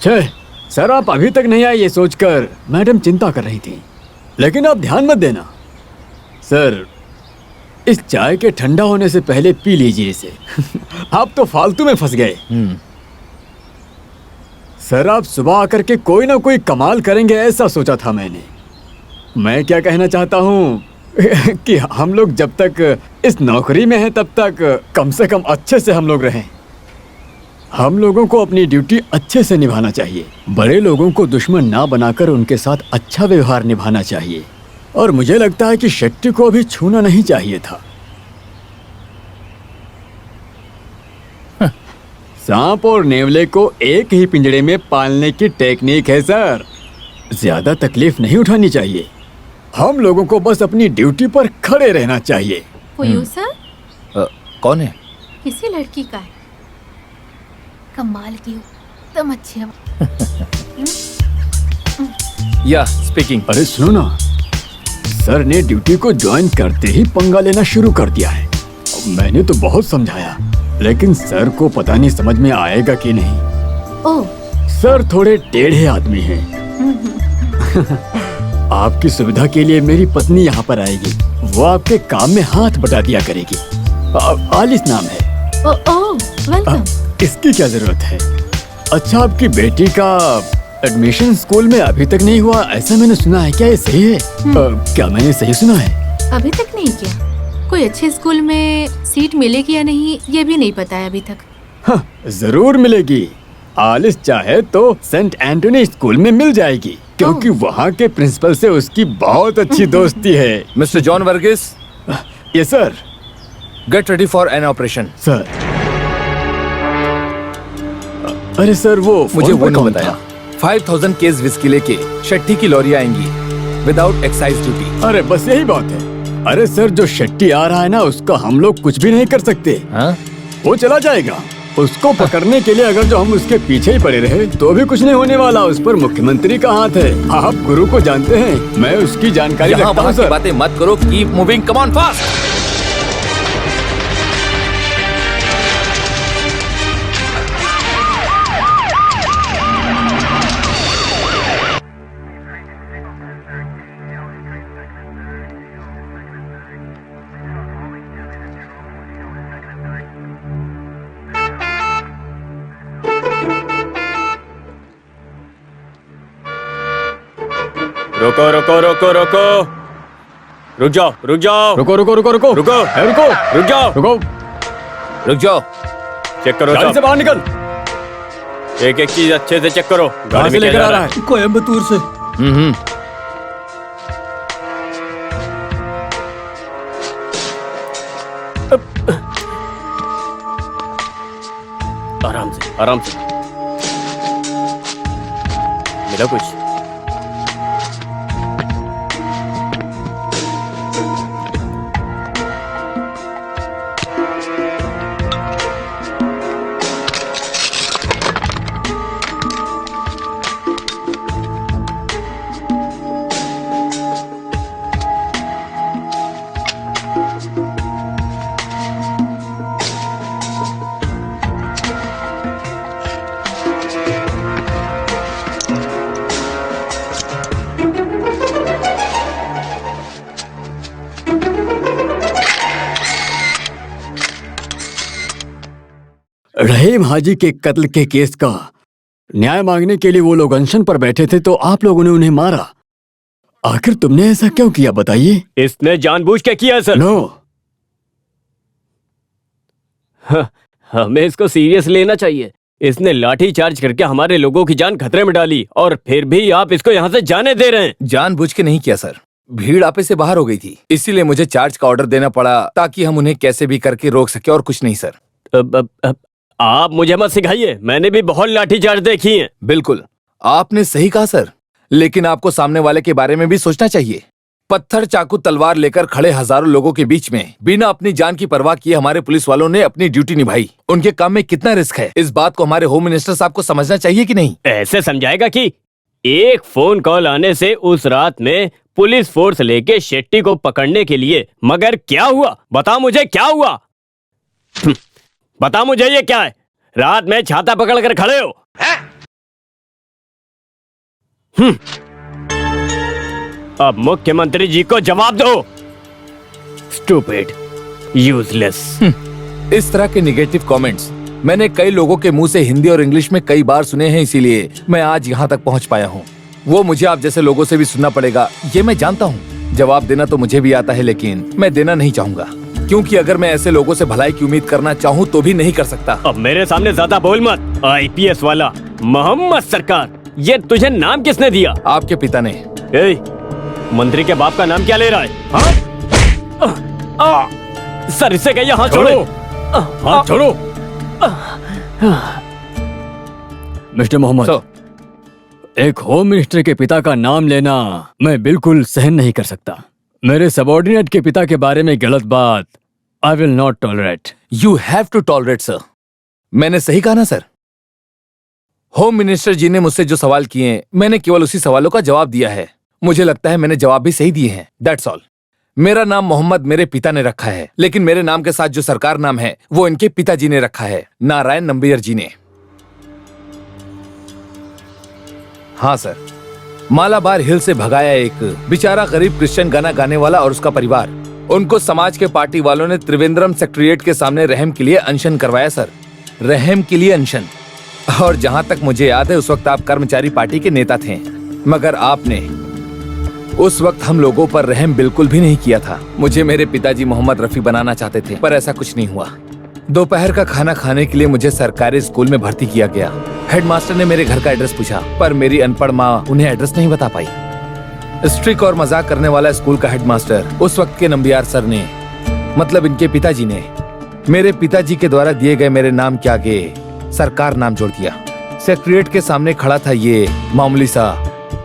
छे सर, आप अभी तक नहीं आए ये सोचकर मैडम चिंता कर रही थी, लेकिन आप ध्यान मत देना। सर, इस चाय के ठंडा होने से पहले पी लीजिए इसे। आप तो फालतू में फंस गए। सर, आप सुबह आकर के कोई ना कोई कमाल करेंगे ऐसा सोचा था मैंने। मैं क्या कहना चाहता हूँ कि हम लोग जब तक इस नौकरी में हैं तब तक कम से कम अच्छे से हम लोग रहें। हम लोगों को अपनी ड्यूटी अच्छे से निभाना चाहिए। बड़े लोगों को दुश्मन ना बनाकर उनके साथ अच्छा व्यवहार निभाना चाहिए। और मुझे लगता है कि शेट्टी को अभी छूना नहीं चाहिए था। सांप और नेवले को एक ही पिंजड़े में पालने की टेक्निक है सर। ज्यादा तकलीफ नहीं उठानी चाहिए। हम लोगों को बस अपनी ड्यूटी पर खड़े रहना चाहिए। सर? कौन है? किसी लड़की का है। कमाल की हो, तुम अच्छी हो। या स्पीकिंग। अरे सुनो ना, सर ने ड्यूटी को ज्वाइन करते ही पंगा लेना शुरू कर दिया है। मैंने तो बहुत समझाया, लेकिन सर को पता नहीं समझ में आएगा कि नहीं। ओह, सर थोड़े टेढ़े आदमी हैं। आपकी सुविधा के लिए मेरी पत्नी यहाँ पर आएगी। वो आपके काम में हाथ बटा दिया करेगी। आलिस नाम है। ओह, वेलकम। इसकी क्या जरूरत है? अच्छा, आपकी बेटी का एडमिशन स्कूल में अभी तक नहीं हुआ ऐसा मैंने सुना है। क्या ये सही है? क्या मैंने सही सुना है? अभी तक नहीं किया। कोई अच्छे स्कूल में सीट मिलेगी या नहीं ये भी नहीं पता है अभी तक। हाँ, जरूर मिलेगी। आलिस चाहे तो सेंट एंटोनी स्कूल में मिल जाएगी, क्योंकि वहाँ के प्रिंसिपल से उसकी बहुत अच्छी दोस्ती है। Mister John Varghese. Yes sir. Get ready for an operation. Sir. अरे सर, वो मुझे वो नहीं बताया। 5000 केस विस्की लेके शेट्टी की लॉरी आएंगी विदाउट एक्साइज ड्यूटी। अरे बस यही बात है। अरे सर, जो शेट्टी आ रहा है ना, उसका हम लोग कुछ भी नहीं कर सकते। वो चला जाएगा। उसको पकड़ने के लिए अगर जो हम उसके पीछे ही पड़े रहे तो भी कुछ नहीं होने वाला। उस पर मुख्यमंत्री का हाथ है। आप गुरु को जानते हैं, मैं उसकी जानकारी रखता हूं सर। बातें मत करो। Keep moving, come on fast. रुको रुको रुको रुको, रुक जाओ रुक जाओ, रुको रुको रुको रुको रुको रुको रुक जाओ, रुको, रुक जाओ। चेक करो गाड़ी से बाहर निकल। एक एक चीज अच्छे से चेक करो। गाड़ी से लेकर आ रहा है। कोयम्बतूर से। आराम से आराम से। मिला कुछ? रहीम हाजी के कत्ल के केस का न्याय मांगने के लिए वो लोग अनशन पर बैठे थे, तो आप लोगों ने उन्हें मारा। आखिर तुमने ऐसा क्यों किया बताइए? इसने जानबूझ के किया सर। नो। हमें इसको सीरियस लेना चाहिए। इसने लाठी चार्ज करके हमारे लोगों की जान खतरे में डाली, और फिर भी आप इसको यहाँ से जाने दे रहे हैं। जानबूझ के नहीं किया सर, भीड़ आपे से बाहर हो गई थी, इसीलिए मुझे चार्ज का ऑर्डर देना पड़ा ताकि हम उन्हें कैसे भी करके रोक सके, और कुछ नहीं सर। आप मुझे मत सिखाइए, मैंने भी बहुत लाठी चार्ज देखी है। बिल्कुल, आपने सही कहा सर, लेकिन आपको सामने वाले के बारे में भी सोचना चाहिए। पत्थर, चाकू, तलवार लेकर खड़े हजारों लोगों के बीच में बिना अपनी जान की परवाह किए हमारे पुलिस वालों ने अपनी ड्यूटी निभाई। उनके काम में कितना रिस्क है, इस बात को हमारे होम मिनिस्टर साहब को समझना चाहिए कि नहीं? ऐसे समझाएगा कि एक फोन कॉल आने से उस रात में पुलिस फोर्स लेके शेट्टी को पकड़ने के लिए, मगर क्या हुआ? बता मुझे क्या हुआ? बता मुझे, ये क्या है? रात में छाता पकड़ कर खड़े हो। अब मुख्यमंत्री जी को जवाब दो। Stupid, useless. इस तरह के निगेटिव कमेंट्स मैंने कई लोगों के मुंह से हिंदी और इंग्लिश में कई बार सुने हैं, इसीलिए मैं आज यहाँ तक पहुँच पाया हूँ। वो मुझे आप जैसे लोगों से भी सुनना पड़ेगा, ये मैं जानता हूँ। जवाब देना तो मुझे भी आता है, लेकिन मैं देना नहीं चाहूंगा, क्योंकि अगर मैं ऐसे लोगों से भलाई की उम्मीद करना चाहूँ तो भी नहीं कर सकता। अब मेरे सामने ज्यादा बोल मत। IPS वाला मोहम्मद सरकार, ये तुझे नाम किसने दिया? आपके पिता ने। मंत्री के बाप का नाम क्या ले रहा है? हाँ? सर, इससे कहिए हाथ छोड़ो। हाथ छोड़ो। मिस्टर मोहम्मद, एक होम मिनिस्टर के पिता का नाम लेना मैं बिल्कुल सहन नहीं कर सकता। मेरे सबऑर्डिनेट के पिता के बारे में गलत बात I will not tolerate. You have to tolerate sir. मैंने सही कहा ना सर? होम मिनिस्टर जी ने मुझसे जो सवाल किए, मैंने केवल उसी सवालों का जवाब दिया है। मुझे लगता है मैंने जवाब भी सही दिए हैं। That's all. मेरा नाम मोहम्मद मेरे पिता ने रखा है, लेकिन मेरे नाम के साथ जो सरकार नाम है वो इनके पिताजी ने रखा है, नारायण नंबियर जी ने। हाँ सर, मालाबार हिल से भगाया एक बेचारा गरीब क्रिश्चियन गाना गाने वाला और उसका परिवार। उनको समाज के पार्टी वालों ने त्रिवेंद्रम सेक्रेटेरिएट के सामने रहम के लिए अनशन करवाया सर, रहम के लिए अनशन। और जहां तक मुझे याद है उस वक्त आप कर्मचारी पार्टी के नेता थे, मगर आपने उस वक्त हम लोगों पर रहम बिल्कुल भी नहीं किया था। मुझे मेरे पिताजी मोहम्मद रफी बनाना चाहते थे, पर ऐसा कुछ नहीं हुआ। दोपहर का खाना खाने के लिए मुझे सरकारी स्कूल में भर्ती किया गया। हेडमास्टर ने मेरे घर का एड्रेस पूछा, पर मेरी अनपढ़ माँ उन्हें एड्रेस नहीं बता पाई। स्ट्रिक और मजाक करने वाला स्कूल का हेडमास्टर उस वक्त के नंबियार सर ने, मतलब इनके पिताजी ने, मेरे पिताजी के द्वारा दिए गए मेरे नाम के आगे सरकार नाम जोड़ दिया। सेक्रेटेरिएट के सामने खड़ा था ये मामूली सा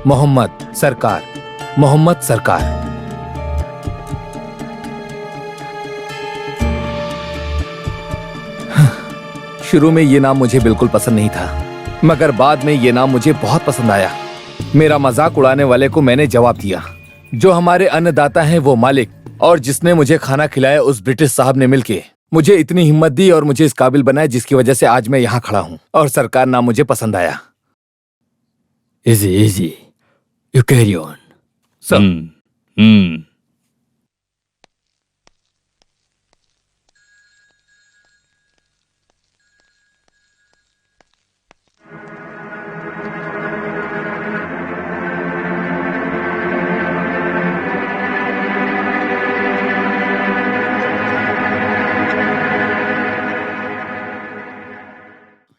मोहम्मद सरकार, मोहम्मद सरकार। शुरू में ये नाम मुझे बिल्कुल पसंद नहीं था, मगर बाद में ये नाम मुझे बहुत पसंद आया। मेरा मजाक उड़ाने वाले को मैंने जवाब दिया। जो हमारे अन्नदाता हैं वो मालिक, और जिसने मुझे खाना खिलाया उस ब्रिटिश साहब ने मिलके मुझे इतनी हिम्मत दी और मुझे इस काबिल बनाया, जिसकी वजह से आज मैं यहाँ खड़ा हूँ। और सरकार नाम मुझे पसंद आया। Easy easy, you carry on sir.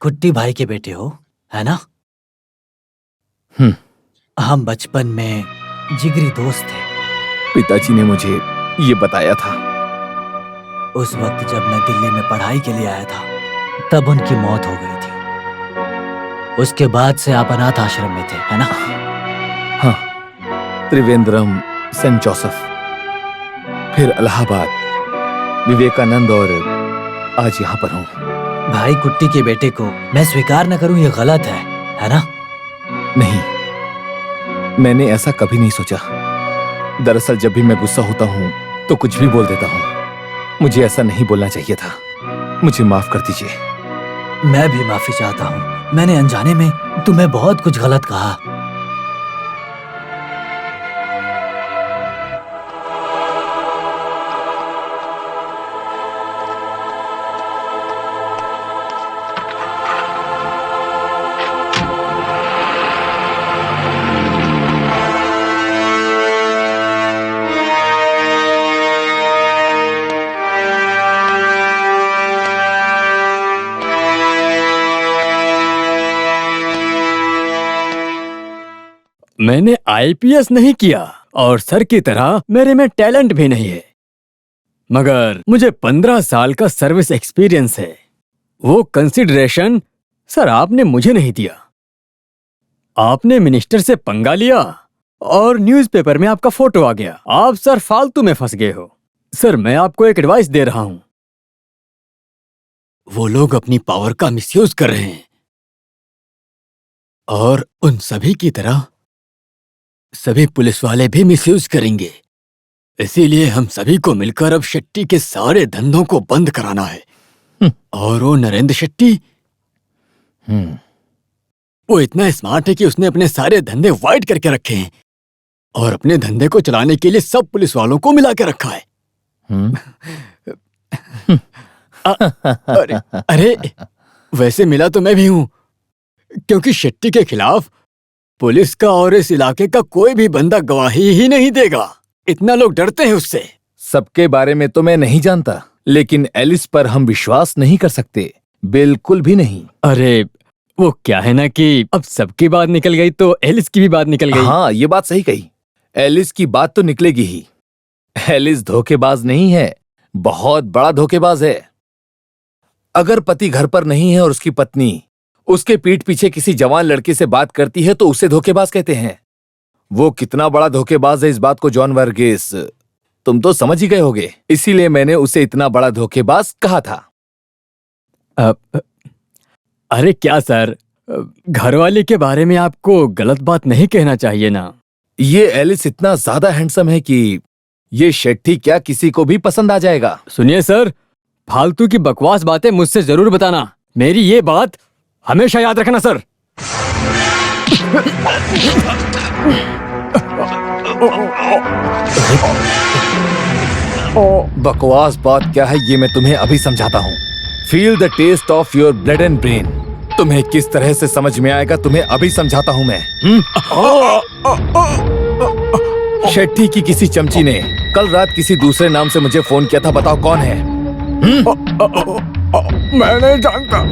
कुट्टी भाई के बेटे हो, है ना? हम बचपन में जिगरी दोस्त थे। पिताजी ने मुझे ये बताया था। उस वक्त जब मैं दिल्ली में पढ़ाई के लिए आया था, तब उनकी मौत हो गई थी। उसके बाद से आप अनाथ आश्रम में थे, है ना? हाँ, त्रिवेंद्रम, सेंट जोसेफ, फिर इलाहाबाद, विवेकानंद, और आज यहाँ पर हूँ। भाई कुट्टी के बेटे को मैं स्वीकार न करूं ये गलत है ना? नहीं, मैंने ऐसा कभी नहीं सोचा। दरअसल जब भी मैं गुस्सा होता हूँ तो कुछ भी बोल देता हूँ। मुझे ऐसा नहीं बोलना चाहिए था। मुझे माफ कर दीजिए। मैं भी माफी चाहता हूँ। मैंने अनजाने में तुम्हें बहुत कुछ गलत कहा। मैंने IPS नहीं किया और सर की तरह मेरे में टैलेंट भी नहीं है, मगर मुझे 15 साल का सर्विस एक्सपीरियंस है। वो कंसिडरेशन सर आपने मुझे नहीं दिया। आपने मिनिस्टर से पंगा लिया और न्यूज़पेपर में आपका फोटो आ गया। आप सर फालतू में फंस गए हो। सर मैं आपको एक एडवाइस दे रहा हूं। वो लोग अपनी पावर का मिसयूज कर रहे हैं और उन सभी की तरह सभी पुलिस वाले भी मिसयूज करेंगे। इसीलिए हम सभी को मिलकर अब शेट्टी के सारे धंधों को बंद कराना है। और वो नरेंद्र शेट्टी वो इतना स्मार्ट है कि उसने अपने सारे धंधे वाइट करके रखे हैं और अपने धंधे को चलाने के लिए सब पुलिस वालों को मिला के रखा है। अरे अरे, वैसे मिला तो मैं भी हूं, क्योंकि शेट्टी के खिलाफ पुलिस का और इस इलाके का कोई भी बंदा गवाही ही नहीं देगा। इतना लोग डरते हैं उससे। सबके बारे में तो मैं नहीं जानता, लेकिन एलिस पर हम विश्वास नहीं कर सकते, बिल्कुल भी नहीं। अरे वो क्या है ना कि अब सबकी बात निकल गई तो एलिस की भी बात निकल गई। हाँ, ये बात सही कही। एलिस की बात तो निकलेगी ही। एलिस धोखेबाज नहीं है, बहुत बड़ा धोखेबाज है। अगर पति घर पर नहीं है और उसकी पत्नी उसके पीठ पीछे किसी जवान लड़के से बात करती है तो उसे धोखेबाज कहते हैं। वो कितना बड़ा धोखेबाज है इस बात को जॉन वर्गीस तुम तो समझ ही गए होगे, इसीलिए मैंने उसे इतना बड़ा धोखेबाज कहा था। अरे क्या सर, घरवाली के बारे में आपको गलत बात नहीं कहना चाहिए ना। ये एलिस इतना ज्यादा हैंडसम है कि ये शेट्टी क्या किसी को भी पसंद आ जाएगा। सुनिए सर, फालतू की बकवास बातें मुझसे जरूर बताना। मेरी ये बात हमेशा याद रखना सर। बकवास बात क्या है ये मैं तुम्हें अभी समझाता हूँ। Feel the taste of your blood and brain. तुम्हें किस तरह से समझ में आएगा तुम्हें अभी समझाता हूँ मैं। शेट्टी की किसी चमची ने कल रात किसी दूसरे नाम से मुझे फोन किया था, बताओ कौन है? मैं नहीं जानता।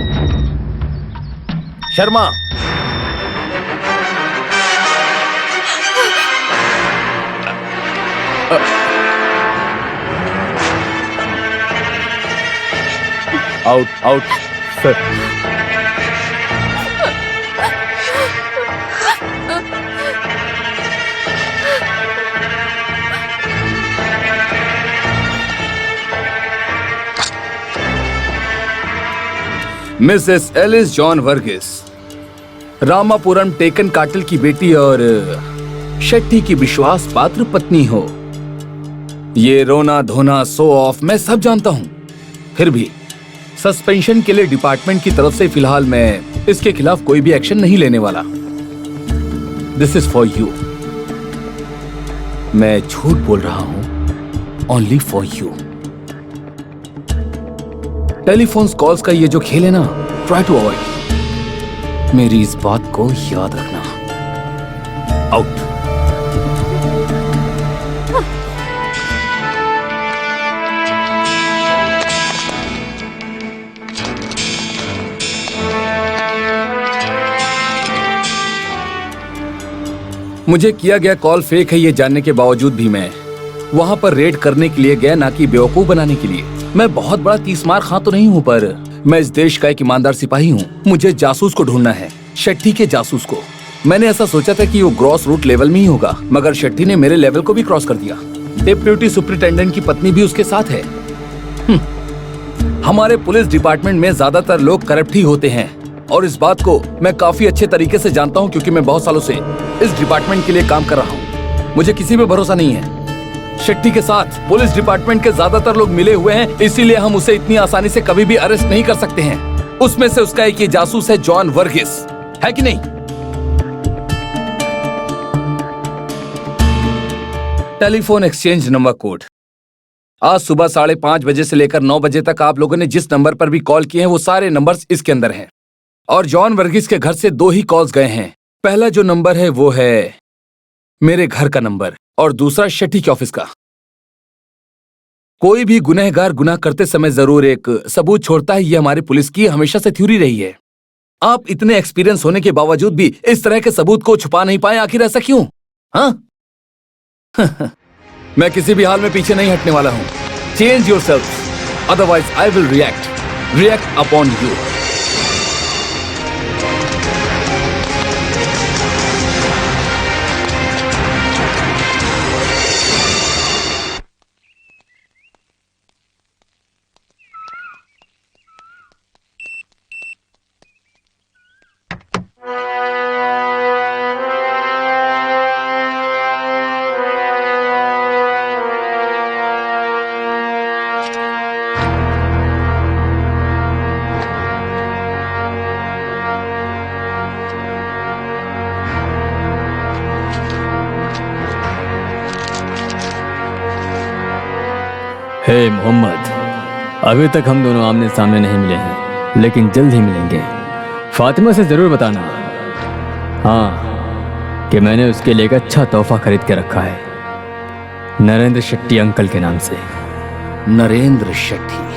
Sharma. Out out sir. Missus Alice John Varghese, Ramapuram टेकन काटल की बेटी और शेट्टी की विश्वास पात्र पत्नी हो। ये रोना धोना शो ऑफ मैं सब जानता हूं, फिर भी सस्पेंशन के लिए डिपार्टमेंट की तरफ से फिलहाल मैं इसके खिलाफ कोई भी एक्शन नहीं लेने वाला। This is for you. मैं झूठ बोल रहा हूं only for you. Telephone calls का ये जो खेल है ना, ट्राई टू अवॉइड। मेरी इस बात को याद रखना। आउट। मुझे किया गया कॉल फेक है ये जानने के बावजूद भी मैं वहां पर रेड करने के लिए गया, ना कि बेवकूफ बनाने के लिए। मैं बहुत बड़ा तीसमार खां तो नहीं हूं, पर मैं इस देश का एक ईमानदार सिपाही हूं। मुझे जासूस को ढूंढना है, शेट्टी के जासूस को। मैंने ऐसा सोचा था कि वो ग्रॉस रूट लेवल में ही होगा, मगर शेट्टी ने मेरे लेवल को भी क्रॉस कर दिया। डिप्टी सुपरिटेंडेंट की पत्नी भी उसके साथ है। हमारे पुलिस डिपार्टमेंट में ज्यादातर लोग करप्ट ही होते हैं और इस बात को मैं काफी अच्छे तरीके से जानता हूं, क्योंकि मैं बहुत सालों से इस डिपार्टमेंट के लिए काम कर रहा हूं। मुझे किसी पे भरोसा नहीं है। शेट्टी के साथ पुलिस डिपार्टमेंट के ज्यादातर लोग मिले हुए हैं, इसीलिए हम उसे इतनी आसानी से कभी भी अरेस्ट नहीं कर सकते हैं। उसमें से उसका एक ये जासूस है जॉन वर्गीस, है कि नहीं? Telephone exchange number code. आज सुबह 5:30 बजे से लेकर 9 बजे तक आप लोगों ने जिस नंबर पर भी कॉल किए हैं वो सारे नंबर्स इसके अंदर हैं। और जॉन वर्गीस के घर से 2 ही कॉल्स गए हैं। पहला जो नंबर है वो है मेरे घर का नंबर और दूसरा शेट्टी के ऑफिस का। कोई भी गुनहगार गुनाह करते समय जरूर एक सबूत छोड़ता है, ये हमारी पुलिस की हमेशा से थ्योरी रही है। आप इतने एक्सपीरियंस होने के बावजूद भी इस तरह के सबूत को छुपा नहीं पाए, आखिर ऐसा क्यों? हाँ? मैं किसी भी हाल में पीछे नहीं हटने वाला हूं। Change yourself, otherwise I will react upon you. Hey Mohammed, अभी तक हम दोनों आमने सामने नहीं मिले हैं, लेकिन जल्द ही मिलेंगे। फातिमा से जरूर बताना, हाँ, कि मैंने उसके लिए एक अच्छा तोहफा खरीद के रखा है, नरेंद्र शेट्टी अंकल के नाम से। नरेंद्र शेट्टी।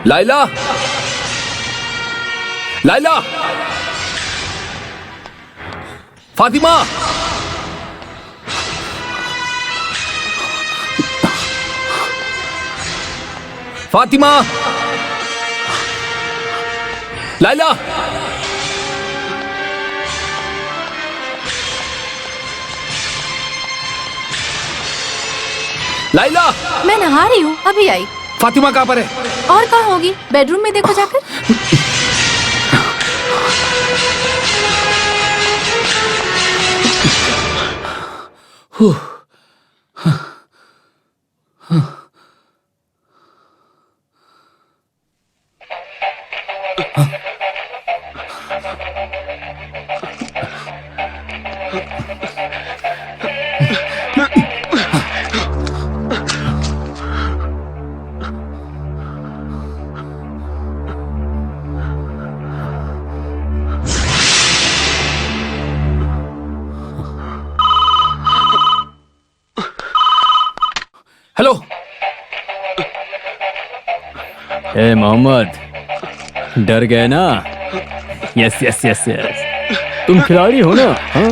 लाइला, लाइला, फातिमा, फातिमा, लाइला, लाइला। मैं नहा रही हूँ, अभी आई। फातिमा कहाँ पर है? और कहाँ होगी? बेडरूम में देखो जाकर। हेलो। हे मोहम्मद, डर गए ना? यस यस यस यस, तुम खिलाड़ी हो ना? हाँ?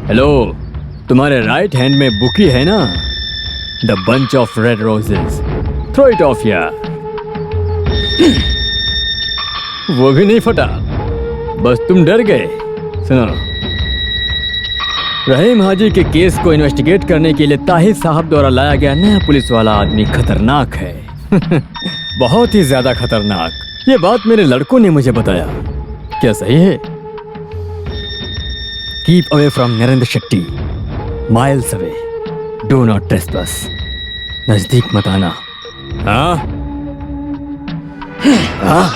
हेलो, तुम्हारे राइट हैंड में बुकी है ना? The bunch of red roses, throw it off यार। वो भी नहीं फटा, बस तुम डर गए। सुनो, रहीम हाजी के केस को इन्वेस्टिगेट करने के लिए ताहिर साहब द्वारा लाया गया नया पुलिस वाला आदमी खतरनाक है। बहुत ही ज्यादा खतरनाक। ये बात मेरे लड़कों ने मुझे बताया। क्या सही है? Keep away from Narendra Shetty, miles away, do not trespass. नजदीक मत आना। हाँ? हाँ?